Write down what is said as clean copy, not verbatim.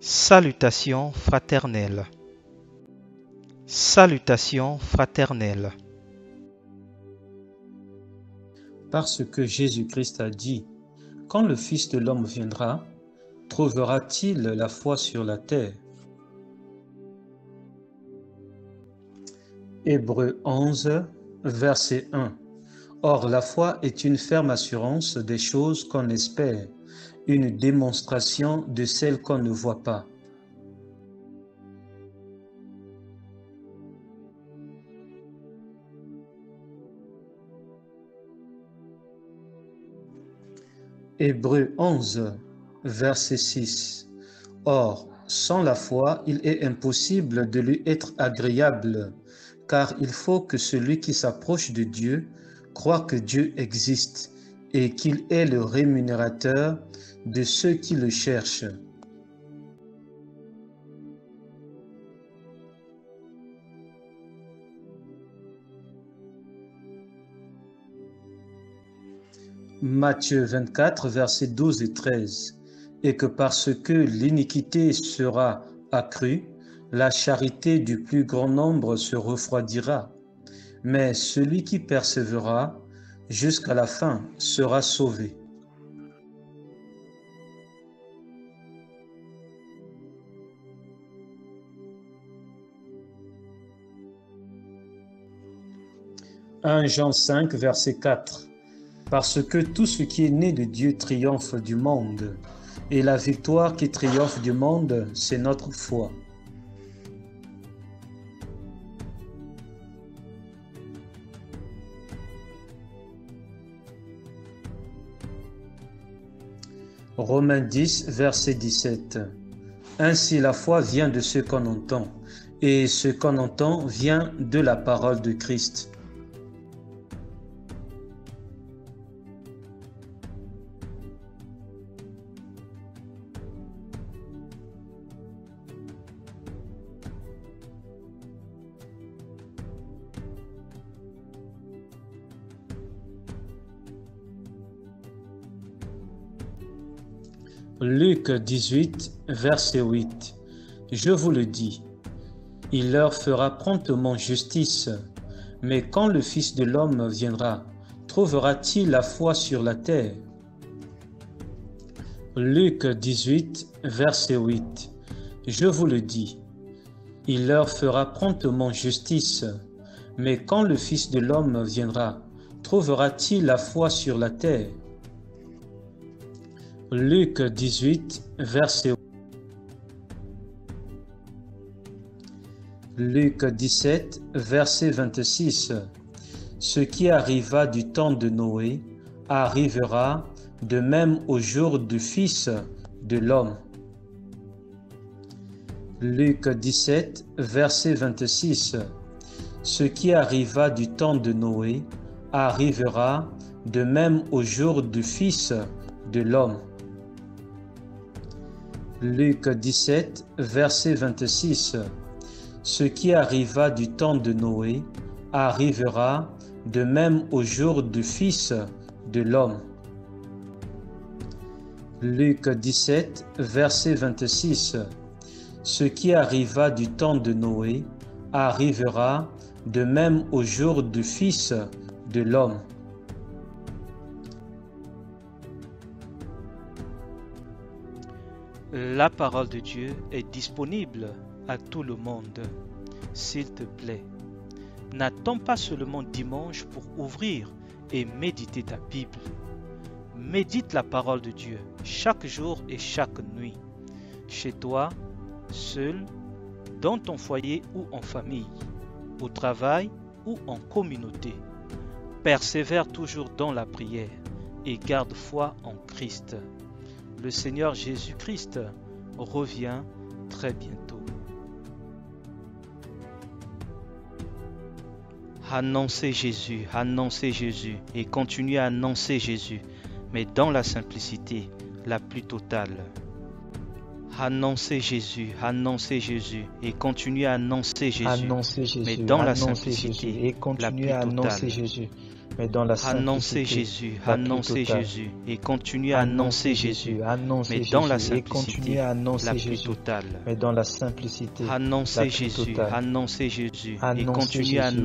Salutations fraternelles. Salutations fraternelles. Parce que Jésus-Christ a dit, « Quand le Fils de l'homme viendra, trouvera-t-il la foi sur la terre ?» Hébreux 11, verset 1. Or, la foi est une ferme assurance des choses qu'on espère, une démonstration de celles qu'on ne voit pas. Hébreux 11, verset 6. Or, sans la foi, il est impossible de lui être agréable, car il faut que celui qui s'approche de Dieu croit que Dieu existe et qu'il est le rémunérateur de ceux qui le cherchent. Matthieu 24, versets 12 et 13. Et que parce que l'iniquité sera accrue, la charité du plus grand nombre se refroidira. Mais celui qui persévérera jusqu'à la fin sera sauvé. « 1 Jean 5, verset 4. Parce que tout ce qui est né de Dieu triomphe du monde, et la victoire qui triomphe du monde, c'est notre foi. » Romains 10, verset 17. Ainsi la foi vient de ce qu'on entend, et ce qu'on entend vient de la parole de Christ. Luc 18, verset 8. Je vous le dis, il leur fera promptement justice, mais quand le Fils de l'homme viendra, trouvera-t-il la foi sur la terre? Luc 18, verset 8. Je vous le dis, il leur fera promptement justice, mais quand le Fils de l'homme viendra, trouvera-t-il la foi sur la terre? Luc 18, verset 8. Luc 17, verset 26. Ce qui arriva du temps de Noé arrivera de même au jour du Fils de l'homme. Luc 17, verset 26. Ce qui arriva du temps de Noé arrivera de même au jour du Fils de l'homme. Luc 17, verset 26. Ce qui arriva du temps de Noé arrivera de même au jour du Fils de l'homme. Luc 17, verset 26. Ce qui arriva du temps de Noé arrivera de même au jour du Fils de l'homme. La parole de Dieu est disponible à tout le monde. S'il te plaît, n'attends pas seulement dimanche pour ouvrir et méditer ta Bible. Médite la parole de Dieu chaque jour et chaque nuit, chez toi, seul, dans ton foyer ou en famille, au travail ou en communauté. Persévère toujours dans la prière et garde foi en Christ. Le Seigneur Jésus-Christ revient très bientôt. Annoncez Jésus et continuez à annoncer Jésus, mais dans la simplicité la plus totale. Annoncez Jésus et continuez à annoncer Jésus, mais dans la simplicité et continuez la à plus annoncer totale. Jésus, mais dans la Annoncer simplicité Jésus, la plus annoncer totale. Jésus et continuer à annoncer Jésus, annoncer mais dans la Jésus et simplicité continuer à annoncer la plus Jésus, totale. mais dans la simplicité la Annoncer plus Jésus, totale. annoncer Jésus et Annoncer continuer à Jésus